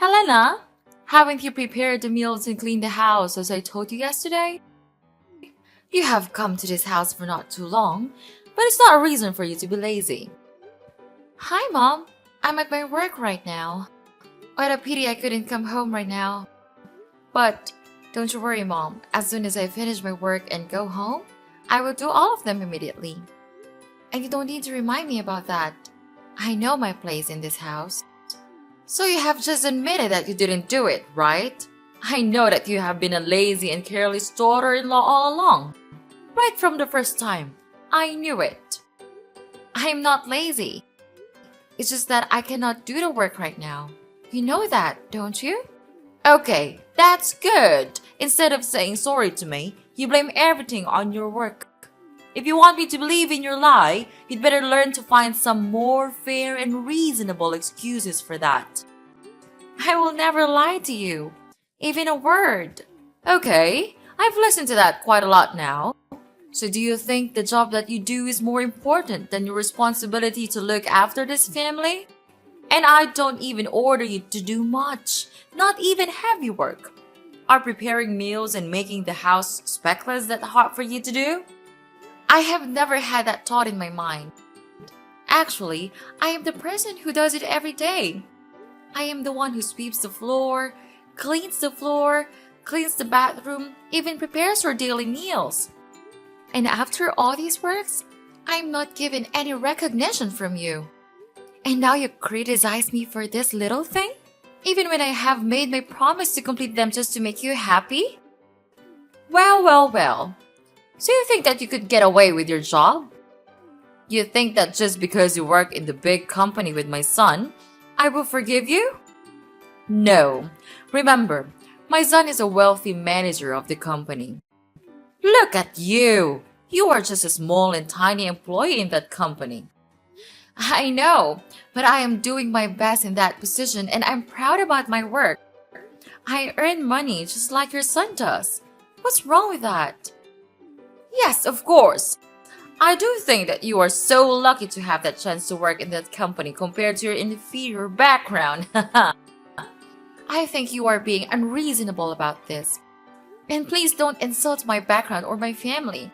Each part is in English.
Helena, haven't you prepared the meals and cleaned the house as I told you yesterday? You have come to this house for not too long, but it's not a reason for you to be lazy. Hi, Mom. I'm at my work right now. What a pity I couldn't come home right now. But don't you worry, Mom. As soon as I finish my work and go home, I will do all of them immediately. And you don't need to remind me about that. I know my place in this house. So you have just admitted that you didn't do it, right? I know that you have been a lazy and careless daughter-in-law all along. Right from the first time. I knew it. I'm not lazy. It's just that I cannot do the work right now. You know that, don't you? Okay, that's good. Instead of saying sorry to me, you blame everything on your work. If you want me to believe in your lie, you'd better learn to find some more fair and reasonable excuses for that. I will never lie to you, even a word. Okay, I've listened to that quite a lot now. So do you think the job that you do is more important than your responsibility to look after this family? And I don't even order you to do much, not even heavy work. Are preparing meals and making the house speckless that hard for you to do? I have never had that thought in my mind. Actually, I am the person who does it every day. I am the one who sweeps the floor, cleans the bathroom, even prepares your daily meals. And after all these works, I'm not given any recognition from you. And now you criticize me for this little thing? Even when I have made my promise to complete them just to make you happy? Well. So you think that you could get away with your job? You think that just because you work in the big company with my son, I will forgive you? No. Remember, my son is a wealthy manager of the company. Look at you! You are just a small and tiny employee in that company. I know, but I am doing my best in that position and I'm proud about my work. I earn money just like your son does. What's wrong with that? Yes, of course. I do think that you are so lucky to have that chance to work in that company compared to your inferior background. I think you are being unreasonable about this. And please don't insult my background or my family.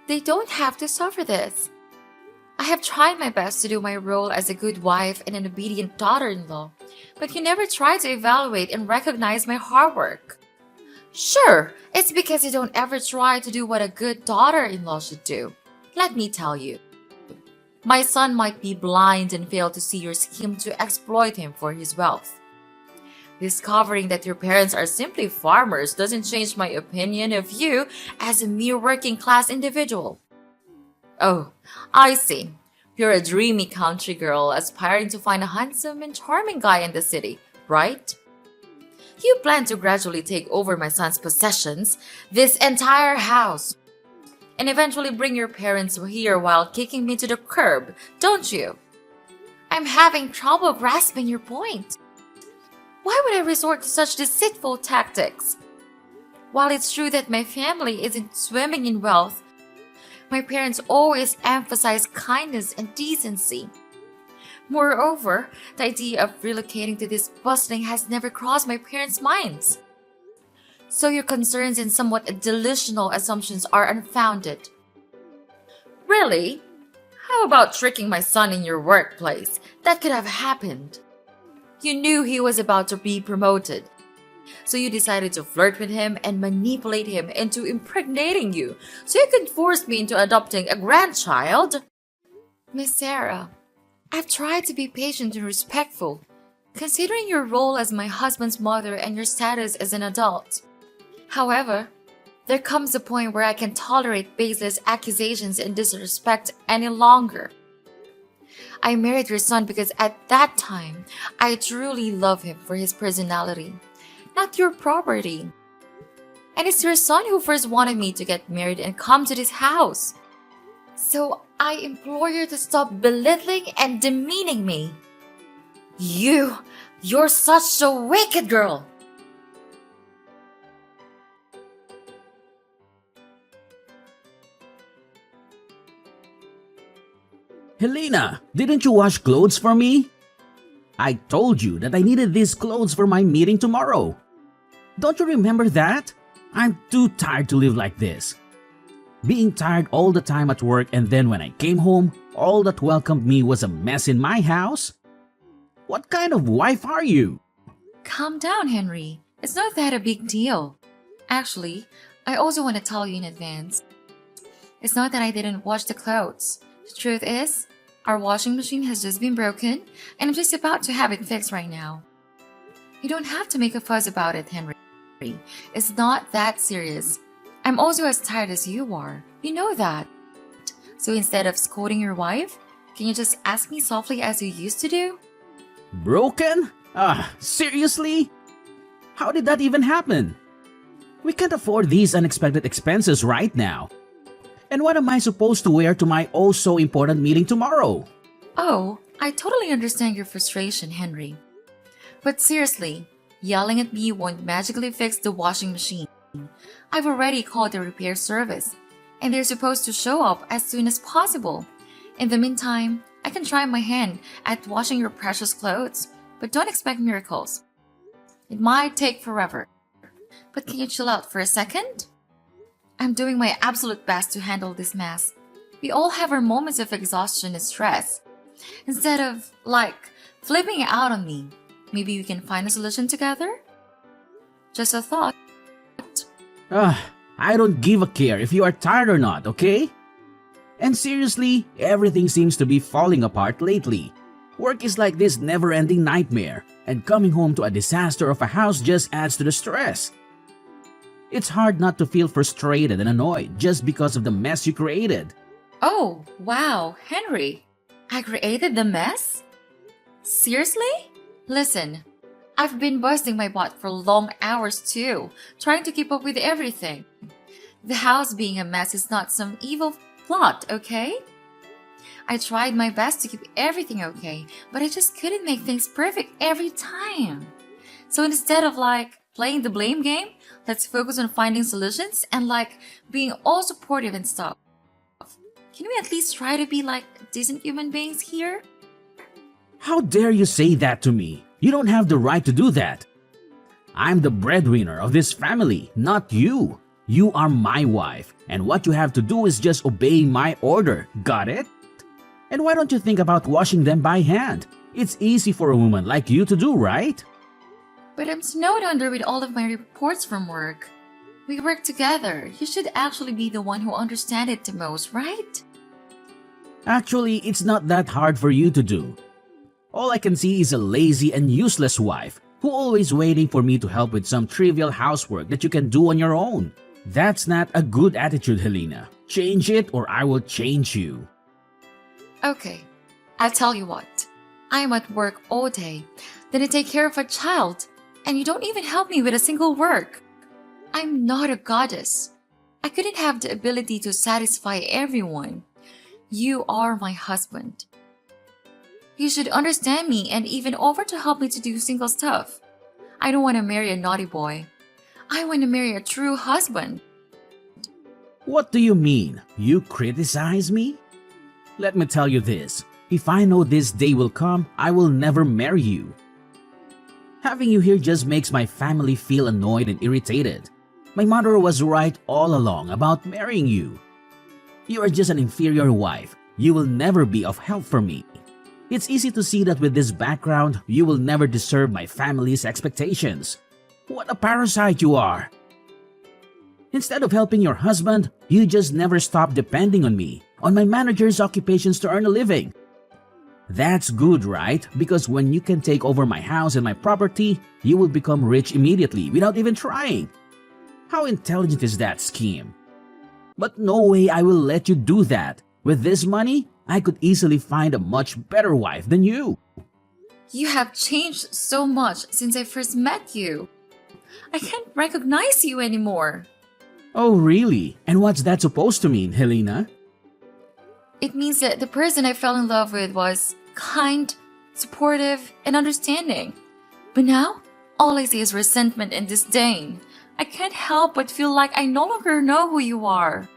They don't have to suffer this. I have tried my best to do my role as a good wife and an obedient daughter-in-law, but you never try to evaluate and recognize my hard work. Sure, it's because you don't ever try to do what a good daughter-in-law should do. Let me tell you. My son might be blind and fail to see your scheme to exploit him for his wealth. Discovering that your parents are simply farmers doesn't change my opinion of you as a mere working-class individual. Oh, I see. You're a dreamy country girl aspiring to find a handsome and charming guy in the city, right? You plan to gradually take over my son's possessions, this entire house, and eventually bring your parents here while kicking me to the curb, don't you? I'm having trouble grasping your point. Why would I resort to such deceitful tactics? While it's true that my family isn't swimming in wealth, my parents always emphasize kindness and decency. Moreover, the idea of relocating to this bustling has never crossed my parents' minds. So your concerns and somewhat delusional assumptions are unfounded. Really? How about tricking my son in your workplace? That could have happened. You knew he was about to be promoted. So you decided to flirt with him and manipulate him into impregnating you so you could force me into adopting a grandchild? Miss Sarah, I've tried to be patient and respectful, considering your role as my husband's mother and your status as an adult. However, there comes a point where I can tolerate baseless accusations and disrespect any longer. I married your son because at that time, I truly love him for his personality, not your property. And it's your son who first wanted me to get married and come to this house. So I implore you to stop belittling and demeaning me. You're such a wicked girl. Helena, didn't you wash clothes for me? I told you that I needed these clothes for my meeting tomorrow. Don't you remember that? I'm too tired to live like this. Being tired all the time at work, and then when I came home, all that welcomed me was a mess in my house? What kind of wife are you? Calm down, Henry. It's not that a big deal. Actually, I also want to tell you in advance. It's not that I didn't wash the clothes. The truth is, our washing machine has just been broken, and I'm just about to have it fixed right now. You don't have to make a fuss about it, Henry. It's not that serious. I'm also as tired as you are. You know that. So instead of scolding your wife, can you just ask me softly as you used to do? Broken? Seriously? How did that even happen? We can't afford these unexpected expenses right now. And what am I supposed to wear to my oh so important meeting tomorrow? Oh, I totally understand your frustration, Henry. But seriously, yelling at me won't magically fix the washing machine. I've already called the repair service, and they're supposed to show up as soon as possible. In the meantime, I can try my hand at washing your precious clothes, but don't expect miracles. It might take forever. But can you chill out for a second? I'm doing my absolute best to handle this mess. We all have our moments of exhaustion and stress. Instead of, flipping out on me, maybe we can find a solution together? Just a thought. I don't give a care if you are tired or not, okay? And seriously, everything seems to be falling apart lately. Work is like this never-ending nightmare, and coming home to a disaster of a house just adds to the stress. It's hard not to feel frustrated and annoyed just because of the mess you created. Oh, wow, Henry. I created the mess? Seriously? Listen, I've been busting my butt for long hours too, trying to keep up with everything. The house being a mess is not some evil plot, okay? I tried my best to keep everything okay, but I just couldn't make things perfect every time. So instead of playing the blame game, let's focus on finding solutions and being all supportive and stuff. Can we at least try to be decent human beings here? How dare you say that to me? You don't have the right to do that. I'm the breadwinner of this family, not you. You are my wife, and what you have to do is just obey my order. Got it? And why don't you think about washing them by hand? It's easy for a woman like you to do, right? But I'm snowed under with all of my reports from work. We work together. You should actually be the one who understands it the most, right? Actually, it's not that hard for you to do. All I can see is a lazy and useless wife who always waiting for me to help with some trivial housework that you can do on your own. That's not a good attitude, Helena. Change it or I will change you. Okay, I'll tell you what. I am at work all day, then I take care of a child, and you don't even help me with a single work. I'm not a goddess. I couldn't have the ability to satisfy everyone. You are my husband. You should understand me and even offer to help me to do single stuff. I don't want to marry a naughty boy. I want to marry a true husband. What do you mean? You criticize me? Let me tell you this. If I know this day will come, I will never marry you. Having you here just makes my family feel annoyed and irritated. My mother was right all along about marrying you. You are just an inferior wife. You will never be of help for me. It's easy to see that with this background, you will never deserve my family's expectations. What a parasite you are! Instead of helping your husband, you just never stop depending on me, on my manager's occupations to earn a living. That's good, right? Because when you can take over my house and my property, you will become rich immediately without even trying. How intelligent is that scheme? But no way I will let you do that. With this money, I could easily find a much better wife than you. You have changed so much since I first met you. I can't recognize you anymore. Oh, really? And what's that supposed to mean, Helena? It means that the person I fell in love with was kind, supportive, and understanding. But now, all I see is resentment and disdain. I can't help but feel like I no longer know who you are.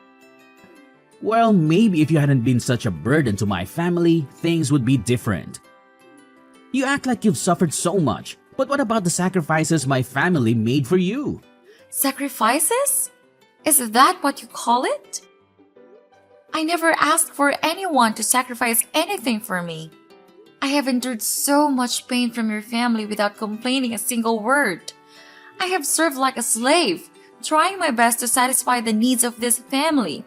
Well, maybe if you hadn't been such a burden to my family, things would be different. You act like you've suffered so much, but what about the sacrifices my family made for you? Sacrifices? Is that what you call it? I never asked for anyone to sacrifice anything for me. I have endured so much pain from your family without complaining a single word. I have served like a slave, trying my best to satisfy the needs of this family.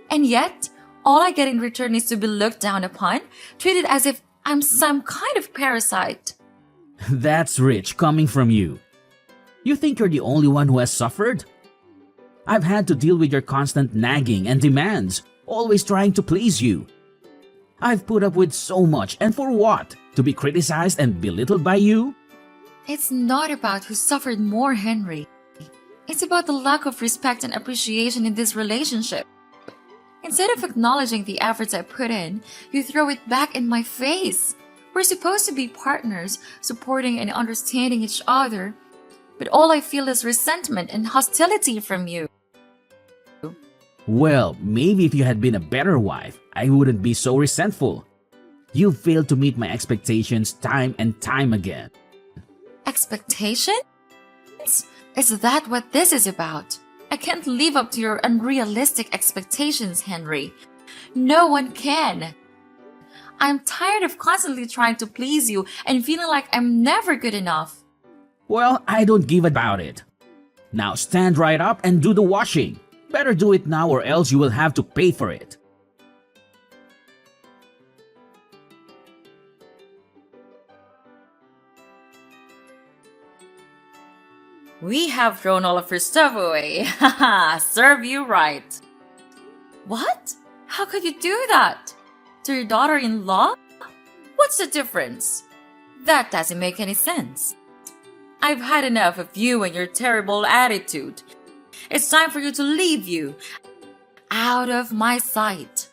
And yet, all I get in return is to be looked down upon, treated as if I'm some kind of parasite. That's rich coming from you. You think you're the only one who has suffered? I've had to deal with your constant nagging and demands, always trying to please you. I've put up with so much, and for what? To be criticized and belittled by you? It's not about who suffered more, Henry. It's about the lack of respect and appreciation in this relationship. Instead of acknowledging the efforts I put in, you throw it back in my face. We're supposed to be partners, supporting and understanding each other, but all I feel is resentment and hostility from you. Well, maybe if you had been a better wife, I wouldn't be so resentful. You failed to meet my expectations time and time again. Expectations? Is that what this is about? I can't live up to your unrealistic expectations, Henry. No one can. I'm tired of constantly trying to please you and feeling like I'm never good enough. Well, I don't give about it. Now stand right up and do the washing. Better do it now or else you will have to pay for it. We have thrown all of your stuff away. Haha, serve you right. What? How could you do that? To your daughter-in-law? What's the difference? That doesn't make any sense. I've had enough of you and your terrible attitude. It's time for you to leave you out of my sight.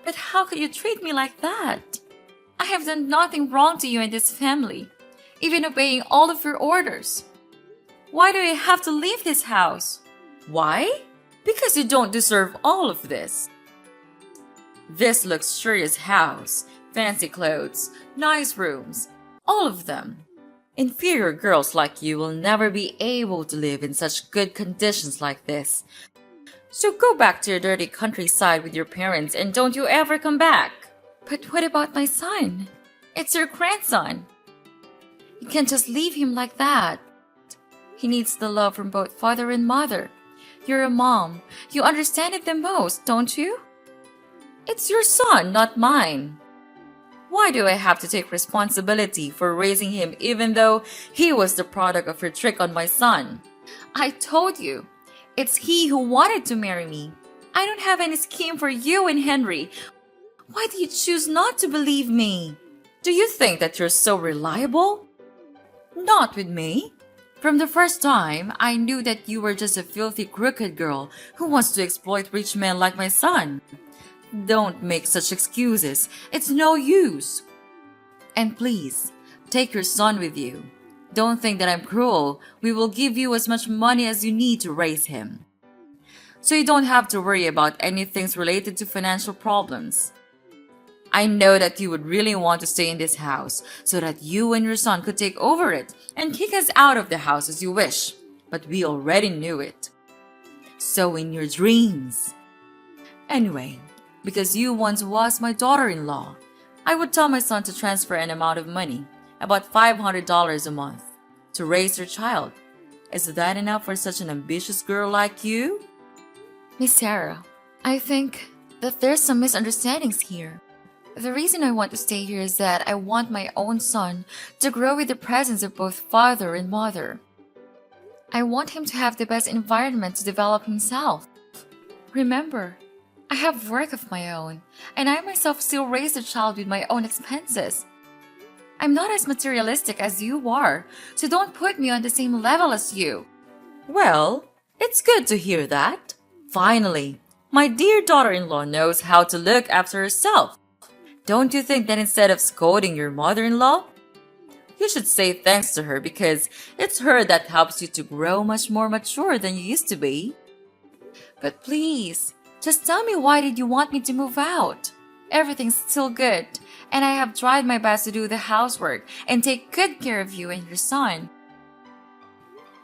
But how could you treat me like that? I have done nothing wrong to you and this family, even obeying all of your orders. Why do I have to leave this house? Why? Because you don't deserve all of this. This luxurious house, fancy clothes, nice rooms, all of them. Inferior girls like you will never be able to live in such good conditions like this. So go back to your dirty countryside with your parents and don't you ever come back. But what about my son? It's your grandson. You can't just leave him like that. He needs the love from both father and mother. You're a mom. You understand it the most, don't you? It's your son, not mine. Why do I have to take responsibility for raising him even though he was the product of your trick on my son? I told you, it's he who wanted to marry me. I don't have any scheme for you and Henry. Why do you choose not to believe me? Do you think that you're so reliable? Not with me. From the first time, I knew that you were just a filthy, crooked girl who wants to exploit rich men like my son. Don't make such excuses. It's no use. And please, take your son with you. Don't think that I'm cruel. We will give you as much money as you need to raise him. So you don't have to worry about anything related to financial problems. I know that you would really want to stay in this house so that you and your son could take over it and kick us out of the house as you wish. But we already knew it. So in your dreams. Anyway, because you once was my daughter-in-law, I would tell my son to transfer an amount of money, about $500 a month, to raise your child. Is that enough for such an ambitious girl like you? Miss Sarah, I think that there's some misunderstandings here. The reason I want to stay here is that I want my own son to grow with the presence of both father and mother. I want him to have the best environment to develop himself. Remember, I have work of my own, and I myself still raise the child with my own expenses. I'm not as materialistic as you are, so don't put me on the same level as you. Well, it's good to hear that. Finally, my dear daughter-in-law knows how to look after herself. Don't you think that instead of scolding your mother-in-law, you should say thanks to her because it's her that helps you to grow much more mature than you used to be? But please, just tell me, why did you want me to move out? Everything's still good, and I have tried my best to do the housework and take good care of you and your son.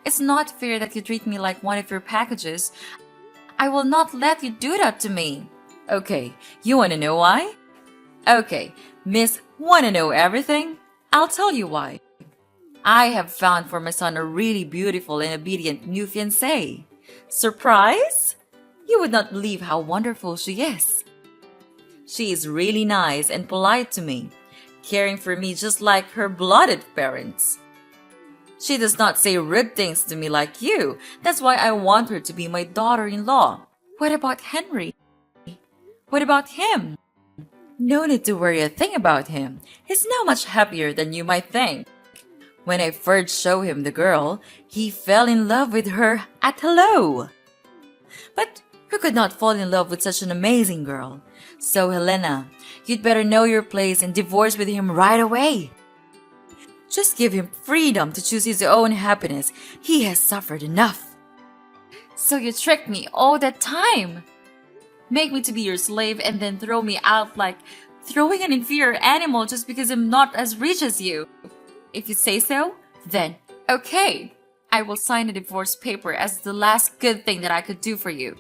It's not fair that you treat me like one of your packages. I will not let you do that to me. Okay, you wanna know why? Okay, Miss Wanna Know Everything? I'll tell you why. I have found for my son a really beautiful and obedient new fiancée. Surprise? You would not believe how wonderful she is. She is really nice and polite to me, caring for me just like her blooded parents. She does not say rude things to me like you. That's why I want her to be my daughter-in-law. What about Henry? What about him? No need to worry a thing about him. He's now much happier than you might think. When I first showed him the girl, he fell in love with her at hello. But who could not fall in love with such an amazing girl? So Helena, you'd better know your place and divorce with him right away. Just give him freedom to choose his own happiness. He has suffered enough. So you tricked me all that time. Make me to be your slave and then throw me out like throwing an inferior animal just because I'm not as rich as you. If you say so, then okay. I will sign a divorce paper as the last good thing that I could do for you.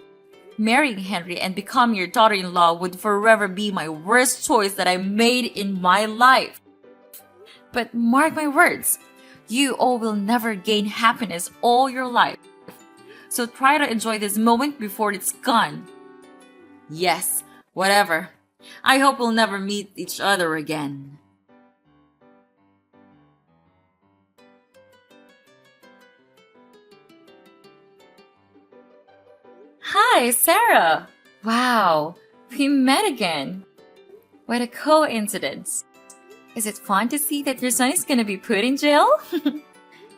Marrying Henry and becoming your daughter-in-law would forever be my worst choice that I made in my life. But mark my words, you all will never gain happiness all your life. So try to enjoy this moment before it's gone. Yes, whatever. I hope we'll never meet each other again. Hi, Sarah. Wow, we met again. What a coincidence. Is it fun to see that your son is gonna be put in jail?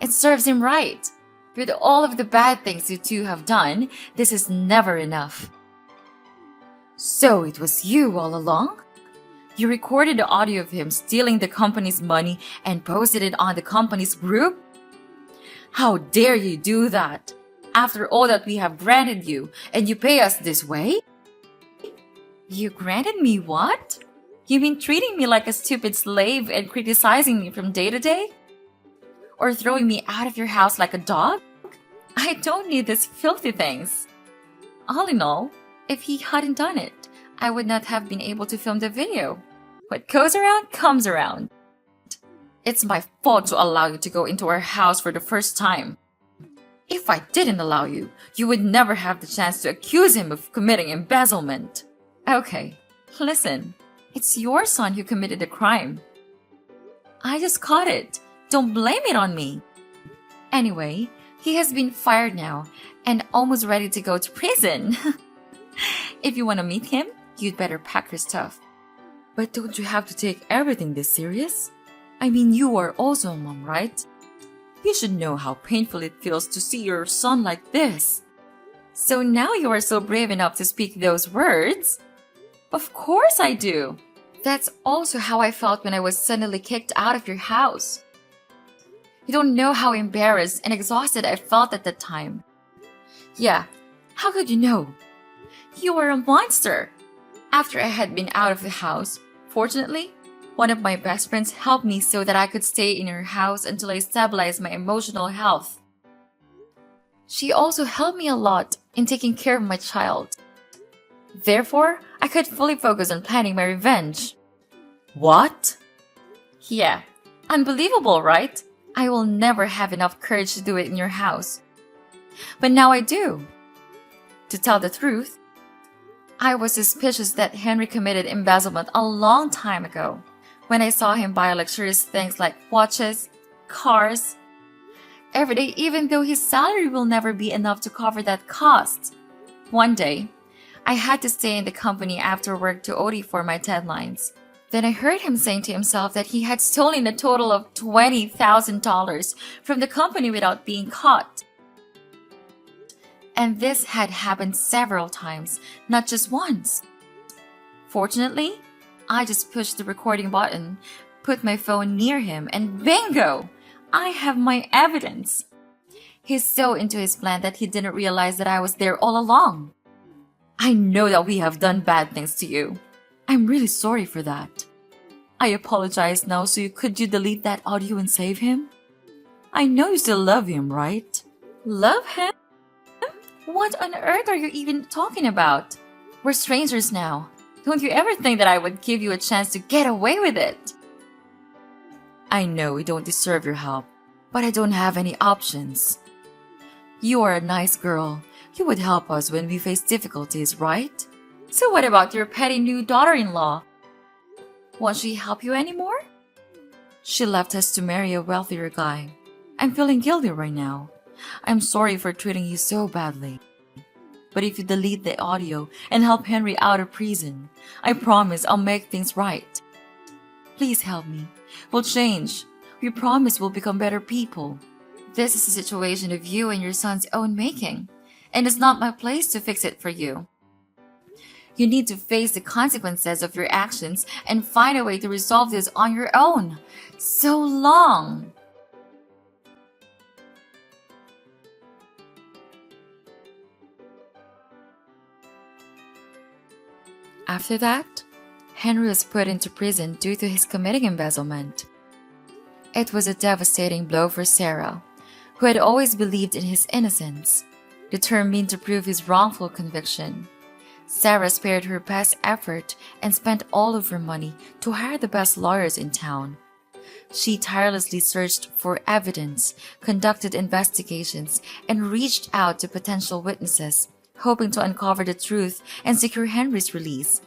It serves him right. With all of the bad things you two have done, this is never enough. So it was you all along? You recorded the audio of him stealing the company's money and posted it on the company's group? How dare you do that? After all that we have granted you, and you pay us this way? You granted me what? You mean treating me like a stupid slave and criticizing me from day to day? Or throwing me out of your house like a dog? I don't need these filthy things. All in all, if he hadn't done it, I would not have been able to film the video. What goes around comes around. It's my fault to allow you to go into our house for the first time. If I didn't allow you, you would never have the chance to accuse him of committing embezzlement. Okay, listen. It's your son who committed the crime. I just caught it. Don't blame it on me. Anyway, he has been fired now and almost ready to go to prison. If you want to meet him, you'd better pack your stuff. But don't you have to take everything this serious? I mean, you are also a mom, right? You should know how painful it feels to see your son like this. So now you are so brave enough to speak those words? Of course I do. That's also how I felt when I was suddenly kicked out of your house. You don't know how embarrassed and exhausted I felt at that time. Yeah, how could you know? You were a monster. After I had been out of the house, fortunately, one of my best friends helped me so that I could stay in her house until I stabilized my emotional health. She also helped me a lot in taking care of my child. Therefore, I could fully focus on planning my revenge. What? Yeah, unbelievable, right? I will never have enough courage to do it in your house. But now I do. To tell the truth, I was suspicious that Henry committed embezzlement a long time ago when I saw him buy luxurious things like watches, cars, every day, even though his salary will never be enough to cover that cost. One day, I had to stay in the company after work to OT for my deadlines. Then I heard him saying to himself that he had stolen a total of $20,000 from the company without being caught. And this had happened several times, not just once. Fortunately, I just pushed the recording button, put my phone near him, and bingo! I have my evidence. He's so into his plan that he didn't realize that I was there all along. I know that we have done bad things to you. I'm really sorry for that. I apologize now, so could you delete that audio and save him? I know you still love him, right? Love him? What on earth are you even talking about? We're strangers now. Don't you ever think that I would give you a chance to get away with it? I know we don't deserve your help, but I don't have any options. You are a nice girl. You would help us when we face difficulties, right? So what about your petty new daughter-in-law? Won't she help you anymore? She left us to marry a wealthier guy. I'm feeling guilty right now. I'm sorry for treating you so badly. But if you delete the audio and help Henry out of prison, I promise I'll make things right. Please help me. We'll change. We promise we'll become better people. This is a situation of you and your son's own making, and it's not my place to fix it for you. You need to face the consequences of your actions and find a way to resolve this on your own. So long! After that, Henry was put into prison due to his committing embezzlement. It was a devastating blow for Sarah, who had always believed in his innocence, determined to prove his wrongful conviction. Sarah spared her best effort and spent all of her money to hire the best lawyers in town. She tirelessly searched for evidence, conducted investigations, and reached out to potential witnesses, hoping to uncover the truth and secure Henry's release.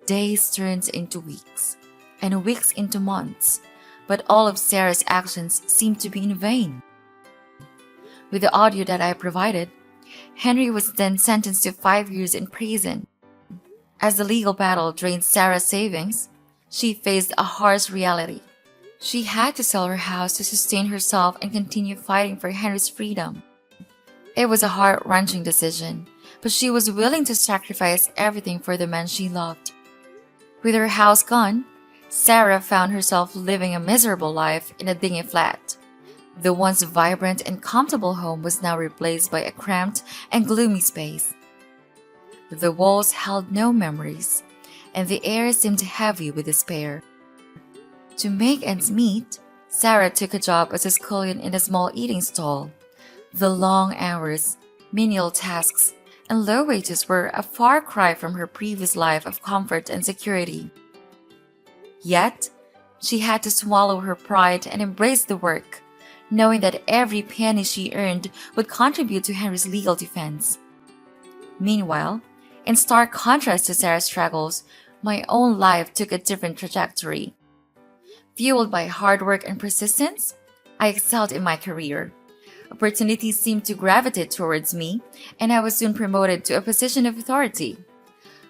Days turned into weeks, and weeks into months, but all of Sarah's actions seemed to be in vain. With the audio that I provided, Henry was then sentenced to 5 years in prison. As the legal battle drained Sarah's savings, she faced a harsh reality. She had to sell her house to sustain herself and continue fighting for Henry's freedom. It was a heart-wrenching decision, but she was willing to sacrifice everything for the man she loved. With her house gone, Sarah found herself living a miserable life in a dingy flat. The once vibrant and comfortable home was now replaced by a cramped and gloomy space. The walls held no memories, and the air seemed heavy with despair. To make ends meet, Sarah took a job as a scullion in a small eating stall. The long hours, menial tasks, and low wages were a far cry from her previous life of comfort and security. Yet, she had to swallow her pride and embrace the work, knowing that every penny she earned would contribute to Henry's legal defense. Meanwhile, in stark contrast to Sarah's struggles, my own life took a different trajectory. Fueled by hard work and persistence, I excelled in my career. Opportunities seemed to gravitate towards me, and I was soon promoted to a position of authority.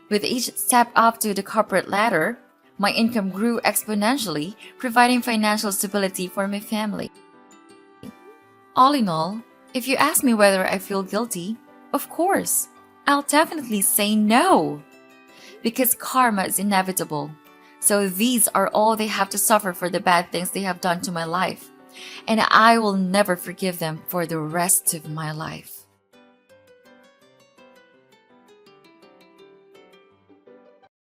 With each step up to the corporate ladder, my income grew exponentially, providing financial stability for my family. All in all, if you ask me whether I feel guilty, of course, I'll definitely say no. Because karma is inevitable. So these are all they have to suffer for the bad things they have done to my life. And I will never forgive them for the rest of my life.